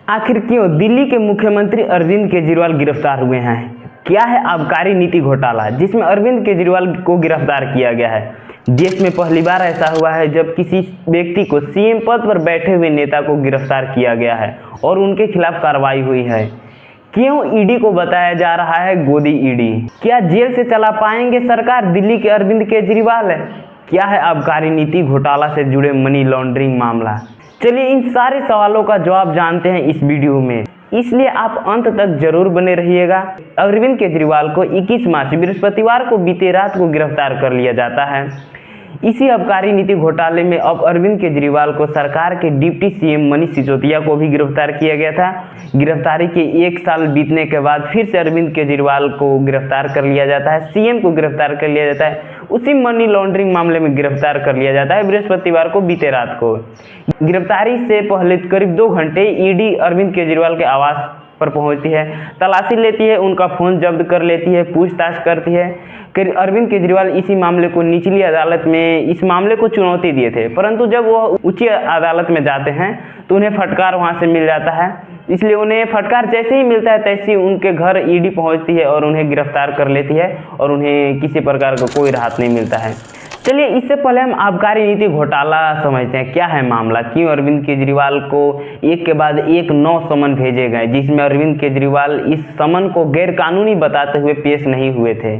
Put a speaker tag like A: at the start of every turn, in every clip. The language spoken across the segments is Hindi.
A: आखिर क्यों दिल्ली के मुख्यमंत्री अरविंद केजरीवाल गिरफ्तार हुए हैं? क्या है आबकारी नीति घोटाला जिसमें अरविंद केजरीवाल को गिरफ्तार किया गया है? देश में पहली बार ऐसा हुआ है जब किसी व्यक्ति को सीएम पद पर बैठे हुए नेता को गिरफ्तार किया गया है और उनके खिलाफ कार्रवाई हुई है। क्यों ईडी को बताया जा रहा है गोदी ईडी? क्या जेल से चला पाएंगे सरकार दिल्ली के अरविंद केजरीवाल? क्या है आबकारी नीति घोटाला से जुड़े मनी लॉन्ड्रिंग मामला? चलिए इन सारे सवालों का जवाब जानते हैं इस वीडियो में, इसलिए आप अंत तक जरूर बने रहिएगा। अरविंद केजरीवाल को 21 मार्च बृहस्पतिवार को बीते रात को गिरफ्तार कर लिया जाता है। इसी आबकारी नीति घोटाले में अब अरविंद केजरीवाल को सरकार के डिप्टी सीएम मनीष सिसोदिया को भी गिरफ्तार किया गया था। गिरफ्तारी के 1 साल बीतने के बाद फिर से अरविंद केजरीवाल को गिरफ्तार कर लिया जाता है, सीएम को गिरफ्तार कर लिया जाता है, उसी मनी लॉन्ड्रिंग मामले में गिरफ्तार कर लिया जाता है बृहस्पतिवार को बीते रात को। गिरफ्तारी से पहले करीब 2 घंटे ईडी अरविंद केजरीवाल के आवास पर पहुंचती है, तलाशी लेती है, उनका फोन जब्त कर लेती है, पूछताछ करती है। अरविंद केजरीवाल इसी मामले को निचली अदालत में इस मामले को चुनौती दिए थे, परंतु जब वो उच्च अदालत में जाते हैं तो उन्हें फटकार वहां से मिल जाता है। इसलिए उन्हें फटकार जैसे ही मिलता है तैसे ही उनके घर ईडी पहुंचती है और उन्हें गिरफ्तार कर लेती है और उन्हें किसी प्रकार का कोई राहत नहीं मिलता है। चलिए इससे पहले हम आबकारी नीति घोटाला समझते हैं। क्या है मामला? क्यों अरविंद केजरीवाल को एक के बाद एक 9 समन भेजे गए, जिसमें अरविंद केजरीवाल इस समन को गैरकानूनी बताते हुए पेश नहीं हुए थे?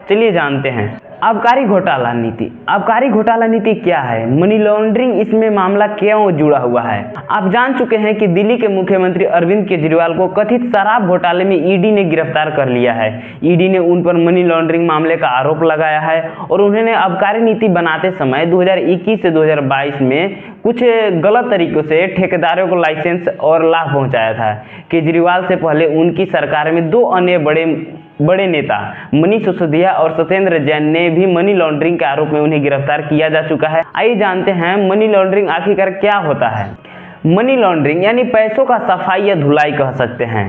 A: चलिए जानते हैं। आबकारी घोटाला नीति। आबकारी घोटाला नीति क्या है? मनी लॉन्ड्रिंग इसमें मामला क्यों जुड़ा हुआ है? आप जान चुके हैं कि दिल्ली के मुख्यमंत्री अरविंद केजरीवाल को कथित शराब घोटाले में ईडी ने गिरफ्तार कर लिया है। ईडी ने उन पर मनी लॉन्ड्रिंग मामले का आरोप लगाया है और उन्होंने आबकारी नीति बनाते समय 2021 से 2022 में कुछ गलत तरीकों से ठेकेदारों को लाइसेंस और लाभ पहुंचाया था। केजरीवाल से पहले उनकी सरकार में 2 अन्य बड़े नेता मनीष सिसोदिया और सत्येंद्र जैन ने भी मनी लॉन्ड्रिंग के आरोप में उन्हें गिरफ्तार किया जा चुका है। आइए जानते हैं मनी लॉन्ड्रिंग आखिरकार क्या होता है। मनी लॉन्ड्रिंग यानी पैसों का सफाई या धुलाई कह सकते हैं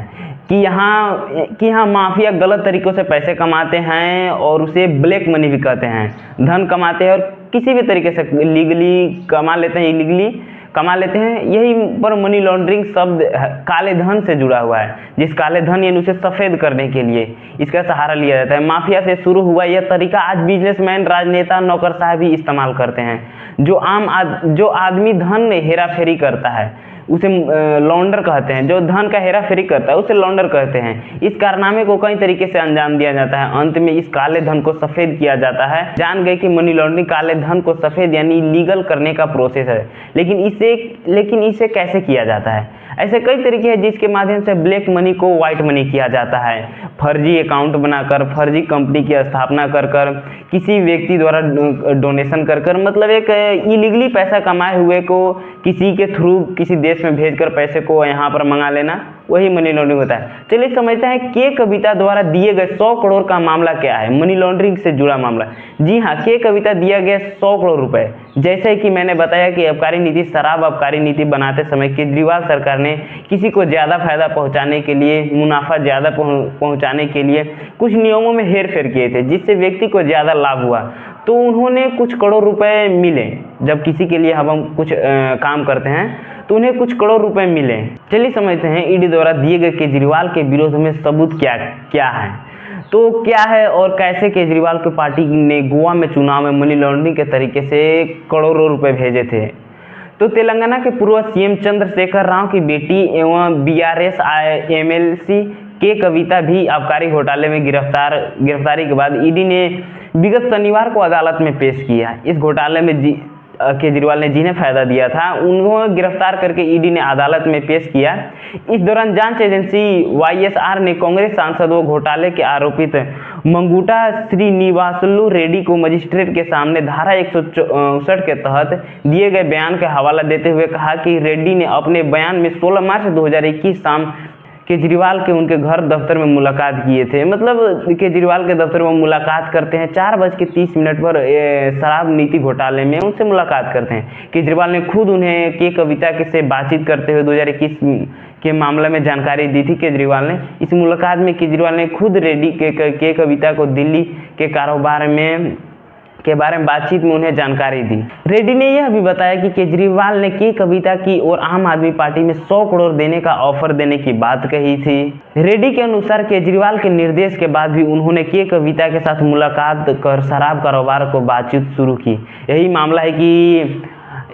A: कि यहाँ माफिया गलत तरीकों से पैसे कमाते हैं और उसे ब्लैक मनी भी कहते हैं। धन कमाते हैं और किसी भी तरीके से लीगली कमा लेते हैं, इलीगली कमा लेते हैं। यही पर मनी लॉन्ड्रिंग शब्द काले धन से जुड़ा हुआ है, जिस काले धन यानी उसे सफ़ेद करने के लिए इसका सहारा लिया जाता है। माफिया से शुरू हुआ यह तरीका आज बिजनेसमैन, राजनेता, नौकरशाह भी इस्तेमाल करते हैं। जो आदमी धन हेरा फेरी करता है उसे लॉन्डर कहते हैं। जो धन का हेरा फेरी करता है उसे लॉन्डर कहते हैं। इस कारनामे को कई तरीके से अंजाम दिया जाता है। अंत में इस काले धन को सफ़ेद किया जाता है। जान गए कि मनी लॉन्ड्रिंग काले धन को सफ़ेद यानी लीगल करने का प्रोसेस है। लेकिन इसे कैसे किया जाता है? ऐसे कई तरीके हैं जिसके माध्यम से ब्लैक मनी को व्हाइट मनी किया जाता है। फर्जी अकाउंट बनाकर, फर्जी कंपनी की स्थापना कर किसी व्यक्ति द्वारा डोनेशन कर मतलब एक इलीगली पैसा कमाए हुए को किसी के थ्रू किसी देश में भेजकर पैसे को यहाँ पर मंगा लेना, वही मनी लॉन्ड्रिंग होता है। चलिए समझते हैं के कविता द्वारा दिए गए 100 करोड़ का मामला क्या है, मनी लॉन्ड्रिंग से जुड़ा मामला। जी हाँ, के कविता दिया गया 100 करोड़ रुपए। जैसे कि मैंने बताया कि आबकारी नीति, शराब आबकारी नीति बनाते समय केजरीवाल सरकार ने किसी को ज़्यादा फायदा पहुंचाने के लिए, मुनाफा ज़्यादा पहुंचाने के लिए कुछ नियमों में हेर फेर किए थे, जिससे व्यक्ति को ज़्यादा लाभ हुआ। तो उन्होंने कुछ करोड़ रुपए मिले। जब किसी के लिए हम कुछ काम करते हैं तो उन्हें कुछ करोड़ रुपए मिले। चलिए समझते हैं ईडी द्वारा दिए गए केजरीवाल के विरोध में सबूत क्या है। तो क्या है और कैसे केजरीवाल की पार्टी ने गोवा में चुनाव में मनी लॉन्ड्रिंग के तरीके से करोड़ों रुपए भेजे थे। तो तेलंगाना के पूर्व सीएम चंद्रशेखर राव की बेटी एवं बीआरएस एमएलसी के कविता भी आबकारी घोटाले में गिरफ्तारी के बाद ईडी ने विगत शनिवार को अदालत में पेश किया। इस घोटाले में केजरीवाल ने जिन्हें फायदा दिया था उन्हें गिरफ्तार करके ईडी ने अदालत में पेश किया। इस दौरान जांच एजेंसी वाईएसआर ने कांग्रेस सांसद व घोटाले के आरोपित मंगूटा श्रीनिवासलू रेड्डी को मजिस्ट्रेट के सामने धारा 164 के तहत दिए गए बयान का हवाला देते हुए कहा कि रेड्डी ने अपने बयान में 16 मार्च 2021 शाम केजरीवाल के उनके घर दफ्तर में मुलाकात किए थे। मतलब केजरीवाल के दफ्तर में मुलाकात करते हैं 4:30 पर शराब नीति घोटाले में उनसे मुलाकात करते हैं। केजरीवाल ने खुद उन्हें के कविता से बातचीत करते हुए 2021 के मामले में जानकारी दी थी। केजरीवाल ने इस मुलाकात में केजरीवाल ने खुद रेड्डी के कविता को दिल्ली के कारोबार में के बारे में बातचीत में उन्हें जानकारी दी। रेड्डी ने यह भी बताया कि केजरीवाल ने के कविता की और आम आदमी पार्टी में 100 करोड़ देने का ऑफर देने की बात कही थी। रेड्डी के अनुसार केजरीवाल के निर्देश के बाद भी उन्होंने के कविता के साथ मुलाकात कर शराब कारोबार को बातचीत शुरू की। यही मामला है कि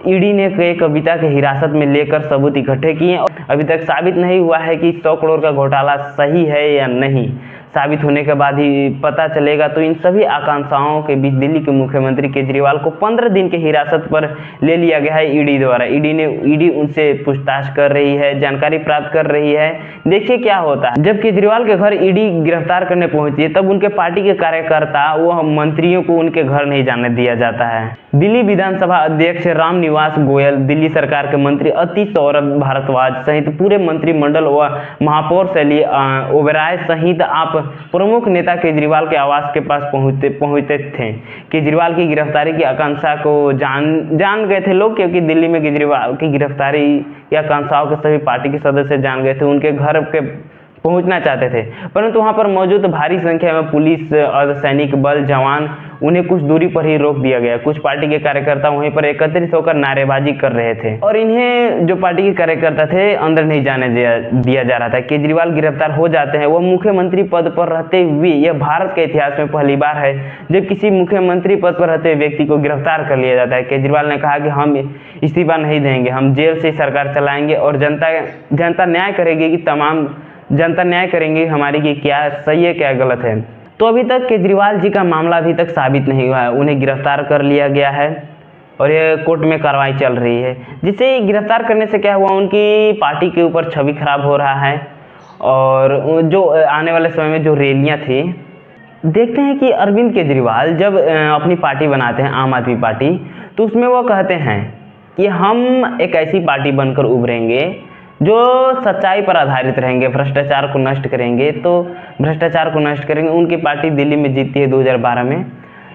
A: ईडी ने के कविता के हिरासत में लेकर सबूत इकट्ठे किए और अभी तक साबित नहीं हुआ है कि 100 करोड़ का घोटाला सही है या नहीं। साबित होने के बाद ही पता चलेगा। तो इन सभी आकांक्षाओं के बीच दिल्ली के मुख्यमंत्री केजरीवाल को 15 दिन के हिरासत पर ले लिया गया है ईडी द्वारा। ईडी उनसे पूछताछ कर रही है, जानकारी प्राप्त कर रही है। देखिए क्या होता है। जब केजरीवाल के घर ईडी गिरफ्तार करने पहुंची तब उनके पार्टी के कार्यकर्ता व मंत्रियों को उनके घर नहीं जाने दिया जाता है। दिल्ली विधानसभा अध्यक्ष राम निवास गोयल, दिल्ली सरकार के मंत्री अति सौरभ भारद्वाज सहित पूरे मंत्रिमंडल व महापौर शैली ओबेरॉय सहित आप प्रमुख नेता केजरीवाल के आवास के पास पहुंचते थे। केजरीवाल की गिरफ्तारी की आकांक्षा को जान गए थे लोग, क्योंकि दिल्ली में केजरीवाल की गिरफ्तारी की आकांक्षाओं के सभी पार्टी के सदस्य जान गए थे। उनके घर के पहुंचना चाहते थे, परंतु वहां पर मौजूद भारी संख्या में पुलिस, अर्धसैनिक बल, जवान उन्हें कुछ दूरी पर ही रोक दिया गया। कुछ पार्टी के कार्यकर्ता वहीं पर एकत्रित होकर नारेबाजी कर रहे थे और इन्हें जो पार्टी के कार्यकर्ता थे अंदर नहीं जाने दिया जा रहा था। केजरीवाल गिरफ्तार हो जाते हैं। वो मुख्यमंत्री पद पर रहते हुए यह भारत के इतिहास में पहली बार है जब किसी मुख्यमंत्री पद पर रहते व्यक्ति को गिरफ्तार कर लिया जाता है। केजरीवाल ने कहा कि हम इस्तीफा नहीं देंगे, हम जेल से सरकार चलाएंगे और जनता न्याय करेगी कि जनता न्याय करेंगे हमारी कि क्या सही है क्या गलत है। तो अभी तक केजरीवाल जी का मामला अभी तक साबित नहीं हुआ है। उन्हें गिरफ्तार कर लिया गया है और ये कोर्ट में कार्रवाई चल रही है। जिससे गिरफ्तार करने से क्या हुआ, उनकी पार्टी के ऊपर छवि खराब हो रहा है और जो आने वाले समय में जो रैलियां थी, देखते हैं कि अरविंद केजरीवाल जब अपनी पार्टी बनाते हैं आम आदमी पार्टी, तो उसमें वो कहते हैं कि हम एक ऐसी पार्टी बनकर उभरेंगे जो सच्चाई पर आधारित रहेंगे, भ्रष्टाचार को नष्ट करेंगे। तो भ्रष्टाचार को नष्ट करेंगे। उनकी पार्टी दिल्ली में जीती है 2012 में।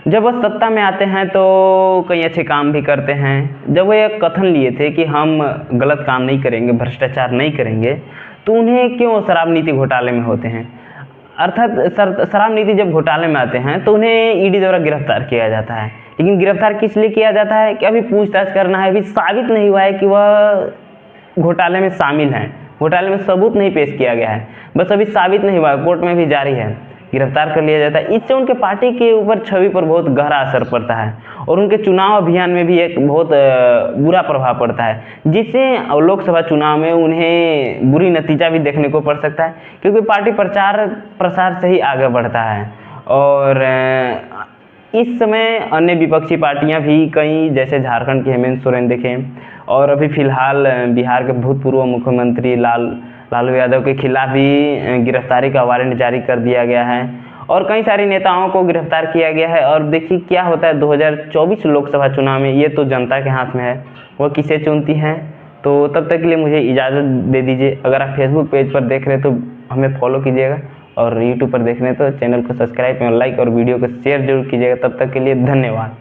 A: जब वो सत्ता में आते हैं तो कई अच्छे काम भी करते हैं। जब वो एक कथन लिए थे कि हम गलत काम नहीं करेंगे, भ्रष्टाचार नहीं करेंगे, तो उन्हें क्यों शराब नीति घोटाले में होते हैं। अर्थात शराब नीति जब घोटाले में आते हैं तो उन्हें ईडी द्वारा गिरफ्तार किया जाता है। लेकिन गिरफ्तार किस लिए किया जाता है कि अभी पूछताछ करना है। अभी साबित नहीं हुआ है कि वह घोटाले में शामिल हैं। घोटाले में सबूत नहीं पेश किया गया है, बस अभी साबित नहीं हुआ, कोर्ट में भी जारी है। गिरफ्तार कर लिया जाता है। इससे उनके पार्टी के ऊपर छवि पर बहुत गहरा असर पड़ता है और उनके चुनाव अभियान में भी एक बहुत बुरा प्रभाव पड़ता है, जिससे लोकसभा चुनाव में उन्हें बुरी नतीजा भी देखने को पड़ सकता है, क्योंकि पार्टी प्रचार प्रसार से ही आगे बढ़ता है। और इस समय अन्य विपक्षी पार्टियां भी कई, जैसे झारखंड की हेमंत सोरेन देखें, और अभी फिलहाल बिहार के भूतपूर्व मुख्यमंत्री लालू यादव के खिलाफ भी गिरफ्तारी का वारंट जारी कर दिया गया है और कई सारे नेताओं को गिरफ्तार किया गया है। और देखिए क्या होता है 2024 लोकसभा चुनाव में, ये तो जनता के हाथ में है, वो किसे चुनती हैं। तो तब तक के लिए मुझे इजाज़त दे दीजिए। अगर आप फेसबुक पेज पर देख रहे हैं तो हमें फॉलो कीजिएगा और यूट्यूब पर देख रहे हैं तो चैनल को सब्सक्राइब और लाइक और वीडियो को शेयर जरूर कीजिएगा। तब तक के लिए धन्यवाद।